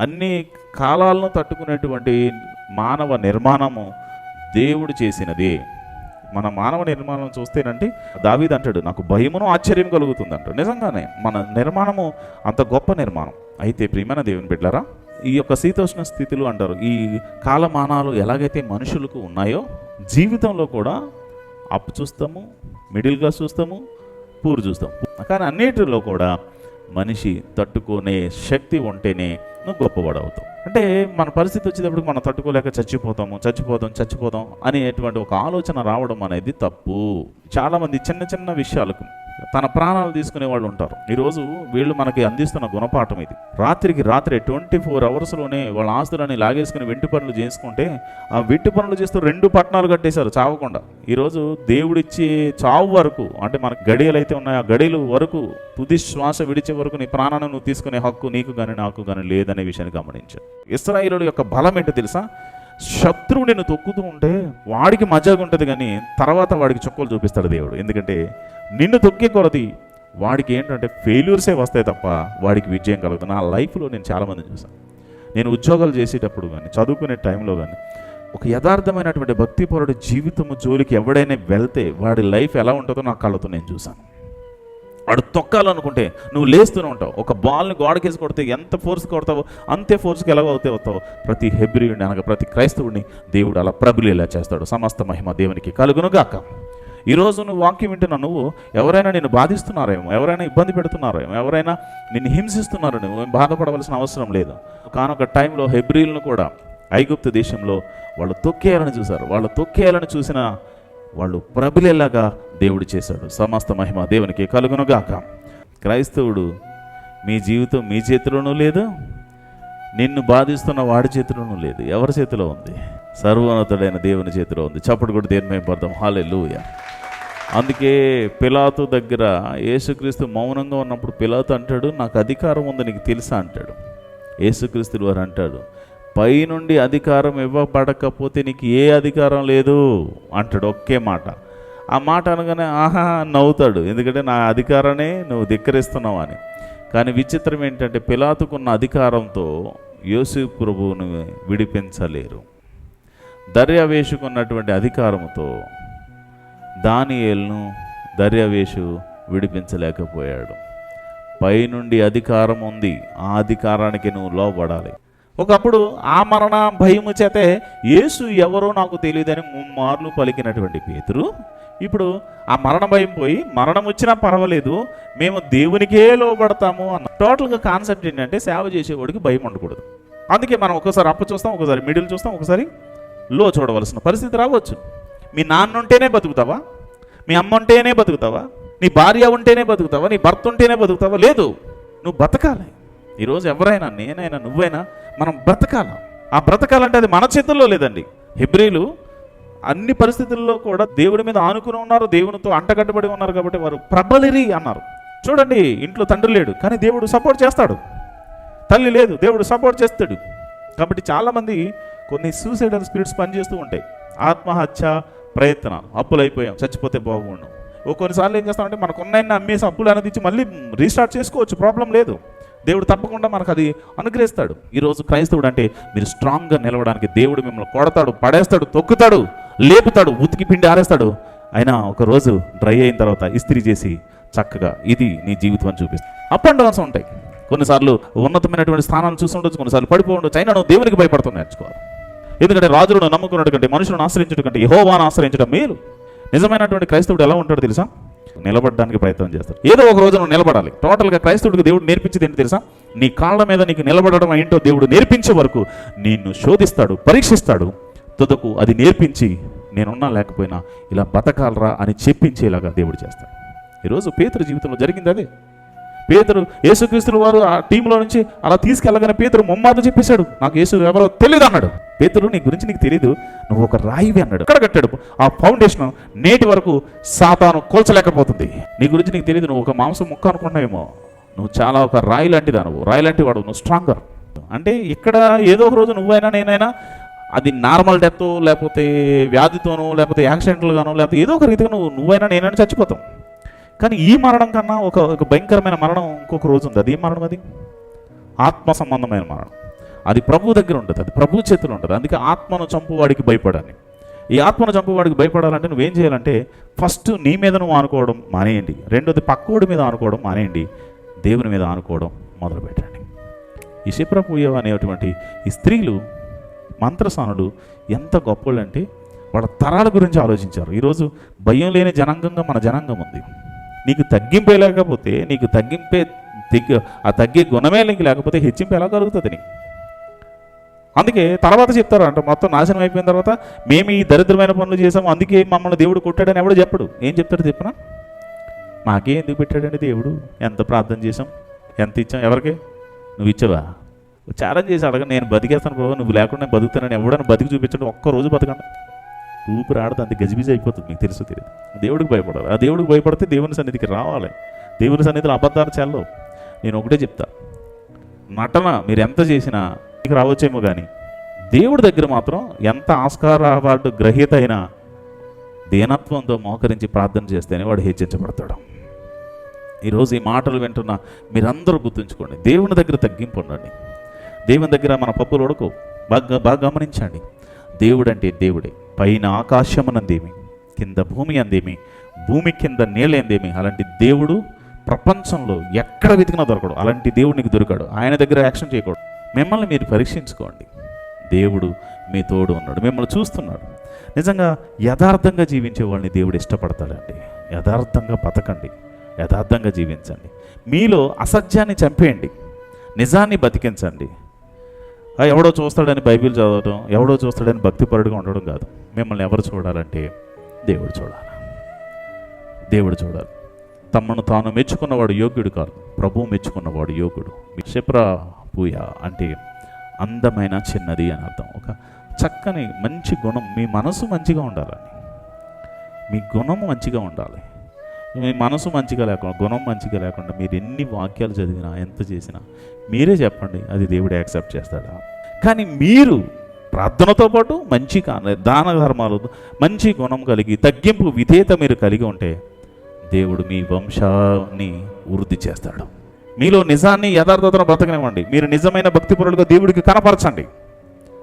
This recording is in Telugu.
అన్ని కాలాలను తట్టుకునేటువంటి మానవ నిర్మాణము దేవుడు చేసినది. మన మానవ నిర్మాణం చూస్తేనంటే దావీదు అంటాడు, నాకు భయమును ఆశ్చర్యం కలుగుతుంది అంటాడు. నిజంగానే మన నిర్మాణము అంత గొప్ప నిర్మాణం. అయితే ప్రియమైన దేవుని బిడ్డలారా, ఈ యొక్క శీతోష్ణ స్థితులు అంటారు, ఈ కాలమానాలు ఎలాగైతే మనుషులకు ఉన్నాయో జీవితంలో కూడా అప్ చూస్తాము, మిడిల్ క్లాస్ చూస్తాము, పూర్ చూస్తాము. కానీ అన్నిటిలో కూడా మనిషి తట్టుకునే శక్తి ఉంటేనే నువ్వు గొప్పవాడవుతావు. అంటే మన పరిస్థితి వచ్చేటప్పుడు మనం తట్టుకోలేక చచ్చిపోతాం అనేటువంటి ఒక ఆలోచన రావడం అనేది తప్పు. చాలామంది చిన్న చిన్న విషయాలకు తన ప్రాణాలు తీసుకునే వాళ్ళు ఉంటారు. ఈరోజు వీళ్ళు మనకి అందిస్తున్న గుణపాఠం ఇది. రాత్రికి రాత్రి 24 అవర్స్లోనే వాళ్ళ ఆస్తులని లాగేసుకుని వెంటి పనులు చేసుకుంటే ఆ వెంటి పనులు చేస్తూ 2 పట్టణాలు కట్టేశారు చావకుండా. ఈరోజు దేవుడిచ్చే చావు వరకు, అంటే మనకు గడియలు అయితే ఉన్నాయో ఆ గడియలు వరకు, తుది శ్వాస విడిచే వరకు నీ ప్రాణాన్ని నువ్వు తీసుకునే హక్కు నీకు కానీ నాకు కానీ లేదనే విషయాన్ని గమనించాడు. ఇశ్రాయేలు యొక్క బలం ఏంటో తెలుసా? శత్రువు నిన్ను తొక్కుతూ ఉంటే వాడికి మజాగా ఉంటుంది, కానీ తర్వాత వాడికి చుక్కలు చూపిస్తాడు దేవుడు. ఎందుకంటే నిన్ను తొక్కే కొలది వాడికి ఏంటంటే ఫెయిల్యూర్సే వస్తాయి తప్ప వాడికి విజయం కలుగుతుంది. నా లైఫ్లో నేను చాలామంది చూసాను. నేను ఉద్యోగాలు చేసేటప్పుడు కానీ చదువుకునే టైంలో కానీ ఒక యథార్థమైనటువంటి భక్తిపరుడు జీవితము జోలికి ఎవడైనా వెళ్తే వాడి లైఫ్ ఎలా ఉంటుందో నా కళ్ళతో నేను చూశాను. వాడు తొక్కాలనుకుంటే నువ్వు లేస్తూనే ఉంటావు. ఒక బాల్ని గోడకేసి కొడితే ఎంత ఫోర్స్ కొడతావో అంతే ఫోర్స్కి ఎలా అవుతావు. ప్రతి హెబ్రీయుడిని అనగా ప్రతి క్రైస్తవుడిని దేవుడు అలా ప్రబులేలా చేస్తాడు. సమస్త మహిమ దేవునికి కలుగునుగాక. ఈరోజు నువ్వు వాక్యం వింటున్నా, నువ్వు ఎవరైనా నిన్ను బాధిస్తున్నారేమో, ఎవరైనా ఇబ్బంది పెడుతున్నారేమో, ఎవరైనా నిన్ను హింసిస్తున్నారో, నువ్వు బాధపడవలసిన అవసరం లేదు. కానొక టైంలో హెబ్రీయులను కూడా ఐగుప్తు దేశంలో వాళ్ళు తొక్కేయాలని చూశారు. వాళ్ళు తొక్కేయాలని చూసిన వాళ్ళు ప్రబులేలాగా దేవుడు చేశాడు. సమస్త మహిమ దేవునికి కలుగునుగాక. క్రైస్తవుడు మీ జీవితం మీ చేతిలోనూ లేదు, నిన్ను బాధిస్తున్న వాడి చేతిలోనూ లేదు. ఎవరి చేతిలో ఉంది? సర్వోన్నతుడైన దేవుని చేతిలో ఉంది. చప్పటి కూడా దేవుని మహిమపడదాం. హల్లెలూయా. అందుకే పిలాతు దగ్గర యేసుక్రీస్తు మౌనంగా ఉన్నప్పుడు పిలాతు అంటాడు, నాకు అధికారం ఉంది నీకు తెలుసా అంటాడు. యేసుక్రీస్తులు వారు అంటాడు, పైనుండి అధికారం ఇవ్వబడకపోతే నీకు ఏ అధికారం లేదు అంటాడు. ఒకే మాట. ఆ మాట అనగానే ఆహా నవ్వుతాడు, ఎందుకంటే నా అధికారాన్ని నువ్వు ధిక్కరిస్తున్నావు అని. కానీ విచిత్రం ఏంటంటే పిలాతుకున్న అధికారంతో యోసేపు ప్రభువును విడిపించలేరు. దర్యావేషుకున్నటువంటి అధికారంతో దానియేలును దర్యావేషు విడిపించలేకపోయాడు. పైనుండి అధికారం ఉంది, ఆ అధికారానికి నువ్వు లోబడాలి. ఒకప్పుడు ఆ మరణ భయము చేతే యేసు ఎవరో నాకు తెలియదని 3 మార్లు పలికినటువంటి పేతురు ఇప్పుడు ఆ మరణ భయం పోయి మరణం వచ్చినా పర్వాలేదు మేము దేవునికే లోబడతాము అన్న. టోటల్గా కాన్సెప్ట్ ఏంటంటే సేవ చేసేవాడికి భయం ఉండకూడదు. అందుకే మనం ఒకసారి అప్పు చూస్తాం, ఒకసారి మిడిల్ చూస్తాం, ఒకసారి లో చూడవలసిన పరిస్థితి రావచ్చు. మీ నాన్న ఉంటేనే బతుకుతావా? మీ అమ్మ ఉంటేనే బతుకుతావా? నీ భార్య ఉంటేనే బతుకుతావా? నీ భర్త ఉంటేనే బతుకుతావా? లేదు, నువ్వు బతకాలి. ఈరోజు ఎవరైనా, నేనైనా, నువ్వైనా మనం బ్రతకాలి. ఆ బ్రతకాలంటే అది మన చేతుల్లో లేదండి. హెబ్రీలు అన్ని పరిస్థితుల్లో కూడా దేవుడి మీద ఆనుకుని ఉన్నారు, దేవునితో అంటగట్టబడి ఉన్నారు కాబట్టి వారు ప్రబలిరి అన్నారు. చూడండి, ఇంట్లో తండ్రి లేడు కానీ దేవుడు సపోర్ట్ చేస్తాడు, తల్లి లేదు దేవుడు సపోర్ట్ చేస్తాడు. కాబట్టి చాలామంది కొన్ని సూసైడల్ స్పిరిట్స్ పనిచేస్తూ ఉంటాయి. ఆత్మహత్య ప్రయత్నం, అప్పులు అయిపోయాం చచ్చిపోతే బాగుండు. కొన్నిసార్లు ఏం చేస్తామంటే మనకు ఉన్నాయన్ని అమ్మేసి అప్పులు అనేది ఇచ్చి మళ్ళీ రీస్టార్ట్ చేసుకోవచ్చు, ప్రాబ్లం లేదు. దేవుడు తప్పకుండా మనకు అది అనుగ్రహిస్తాడు. ఈరోజు క్రైస్తవుడు అంటే మీరు స్ట్రాంగ్గా నిలవడానికి దేవుడు మిమ్మల్ని కొడతాడు, పడేస్తాడు, తొక్కుతాడు, లేపుతాడు, ఉతికి పిండి ఆరేస్తాడు. అయినా ఒకరోజు డ్రై అయిన తర్వాత ఇస్త్రీ చేసి చక్కగా ఇది నీ జీవితం అని చూపిస్తాడు. అప్ అండ్ డౌన్స్ ఉంటాయి. కొన్నిసార్లు ఉన్నతమైనటువంటి స్థానాలు చూసి ఉండొచ్చు, కొన్నిసార్లు పడిపోయి ఉండొచ్చు. అయినా నువ్వు దేవునికి భయపడుతూ నేర్చుకోవాలి. ఎందుకంటే రాజులను నమ్ముకున్నట్టు కంటే మనుషులను ఆశ్రయించడం కంటే యెహోవాను ఆశ్రయించడం మేలు. నిజమైనటువంటి క్రైస్తవుడు ఎలా ఉంటాడో తెలుసా? నిలబడడానికి ప్రయత్నం చేస్తాడు. ఏదో ఒక రోజు నువ్వు నిలబడాలి. టోటల్గా క్రైస్తవుడికి దేవుడు నేర్పించేది ఏంటి తెలుసా? నీ కాళ్ళ మీద నీకు నిలబడడం ఏంటో దేవుడు నేర్పించే వరకు నిన్ను శోధిస్తాడు, పరీక్షిస్తాడు. తుదకు అది నేర్పించి నేనున్నా లేకపోయినా ఇలా బతకాలరా అని చెప్పించేలాగా దేవుడు చేస్తాడు. ఈరోజు పేతురు జీవితంలో జరిగింది అదే. పేతురు యేసుక్రీస్తుల వారు ఆ టీంలో నుంచి అలా తీసుకెళ్ళగానే పేతురు ముమ్మార్లు చెప్పేశాడు, నాకు యేసు ఎవరో తెలియదు అన్నాడు. పేతురు, నీ గురించి నీకు తెలియదు, నువ్వు ఒక రాయివి అన్నాడు. ఎక్కడ కట్టాడు? ఆ ఫౌండేషన్ నేటి వరకు సాతాను కూల్చలేకపోతుంది. నీ గురించి నీకు తెలియదు, నువ్వు ఒక మాంసం ముక్క అనుకున్నావేమో, నువ్వు చాలా ఒక రాయి లాంటిదా, నువ్వు రాయి లాంటి వాడు, నువ్వు స్ట్రాంగర్. అంటే ఇక్కడ ఏదో ఒక రోజు నువ్వైనా నేనైనా అది నార్మల్ డెత్ లేకపోతే వ్యాధితోనో లేకపోతే యాక్సిడెంట్లుగానో లేకపోతే ఏదో ఒక రీతిగా నువ్వైనా నేనైనా చచ్చిపోతాం. కానీ ఈ మరణం కన్నా ఒక భయంకరమైన మరణం ఇంకొక రోజు ఉంది. అది ఏ మరణం? అది ఆత్మ సంబంధమైన మరణం. అది ప్రభు దగ్గర ఉంటుంది, అది ప్రభు చేతిలో ఉంటుంది. అందుకే ఆత్మను చంపువాడికి భయపడాలి. ఈ ఆత్మను చంపువాడికి భయపడాలంటే నువ్వేం చేయాలంటే ఫస్ట్ నీ మీద నువ్వు ఆనుకోవడం మానేయండి. రెండోది పక్కోడి మీద ఆనుకోవడం మానేయండి. దేవుని మీద ఆనుకోవడం మొదలుపెట్టండి. ఈ క్షిప్రపూయ అనేటువంటి ఈ స్త్రీలు మంత్రసానులు ఎంత గొప్పలు అంటే వాళ్ళ తరాల గురించి ఆలోచించారు. ఈరోజు భయం లేని జనాంగంగా మన జనాంగం ఉంది. నీకు తగ్గింపే లేకపోతే, నీకు ఆ తగ్గే గుణమే లేకపోతే హెచ్చింపు ఎలా కలుగుతుంది నీకు? అందుకే తర్వాత చెప్తారు అంట, మొత్తం నాశనం అయిపోయిన తర్వాత మేము ఈ దరిద్రమైన పనులు చేసాము, అందుకే మమ్మల్ని దేవుడు కొట్టాడని ఎవడో చెప్పడు. ఏం చెప్తాడు చెప్పనా? మాకే ఎందుకు పెట్టాడండి దేవుడు? ఎంత ప్రార్థన చేసాం, ఎంత ఇచ్చాం, ఎవరికి? నువ్వు ఇచ్చావా? ఛాలెంజ్ చేసి అడగ, నేను బతికేస్తాను ప్రభు, నువ్వు లేకుండా నేను బతుకుతానని ఎవడన్నా బతికి చూపించండి, ఒక్కరోజు బతకండి. ఊపిరి ఆడితే అంత గజిబిజి అయిపోతుంది, మీకు తెలుసు తెలియదు. దేవుడికి భయపడాలి. ఆ దేవుడికి భయపడితే దేవుని సన్నిధికి రావాలి. దేవుని సన్నిధిలో అబద్ధాలు చెల్లవు. నేను ఒకటే చెప్తా, నటన మీరు ఎంత చేసినా మీకు రావచ్చేమో, కానీ దేవుడి దగ్గర మాత్రం ఎంత ఆస్కార్ అవార్డు గ్రహీత అయినా దీనత్వంతో మోకరించి ప్రార్థన చేస్తేనే వాడు హెచ్చించబడతాడు. ఈరోజు ఈ మాటలు వింటున్న మీరందరూ గుర్తుంచుకోండి, దేవుని దగ్గర తగ్గింపు ఉండండి. దేవుని దగ్గర మన పప్పులు ఉడకో, బాగా గమనించండి. దేవుడు అంటే దేవుడే. పైన ఆకాశమునందేమి, కింద భూమి అందేమి, భూమి కింద నీళ్ళేందేమి, అలాంటి దేవుడు ప్రపంచంలో ఎక్కడ వెతికినా దొరకడు. అలాంటి దేవుడు నీకు దొరికాడు. ఆయన దగ్గర యాక్షన్ చేయకూడదు. మిమ్మల్ని మీరు పరీక్షించుకోండి. దేవుడు మీ తోడు ఉన్నాడు, మిమ్మల్ని చూస్తున్నాడు. నిజంగా యథార్థంగా జీవించే వాళ్ళని దేవుడు ఇష్టపడతాడండి. యథార్థంగా బతకండి, యథార్థంగా జీవించండి. మీలో అసత్యాన్ని చంపేయండి, నిజాన్ని బతికించండి. ఎవడో చూస్తాడని బైబిల్ చదవడం, ఎవడో చూస్తాడని భక్తిపరుడుగా ఉండడం కాదు. మిమ్మల్ని ఎవరు చూడాలంటే దేవుడు చూడాలి. దేవుడు చూడాలి. తమను తాను మెచ్చుకున్నవాడు యోగ్యుడు కాదు, ప్రభువు మెచ్చుకున్నవాడు యోగ్యుడు. క్షిప్రపూయ అంటే అందమైన చిన్నది అని అర్థం. ఒక చక్కని మంచి గుణం. మీ మనసు మంచిగా ఉండాలని, మీ గుణం మంచిగా ఉండాలి. మీ మనసు మంచిగా లేకుండా, గుణం మంచిగా లేకుండా మీరు ఎన్ని వాక్యాలు చదివినా, ఎంత చేసినా మీరే చెప్పండి, అది దేవుడు యాక్సెప్ట్ చేస్తాడా? కానీ మీరు ప్రార్థనతో పాటు మంచి దాన ధర్మాలు, మంచి గుణం కలిగి, తగ్గింపు విధేయత మీరు కలిగి ఉంటే దేవుడు మీ వంశాన్ని వృద్ధి చేస్తాడు. మీలో నిజాన్ని, యథార్థతను బ్రతకనివ్వండి. మీరు నిజమైన భక్తిపరులుగా దేవుడికి కనపరచండి.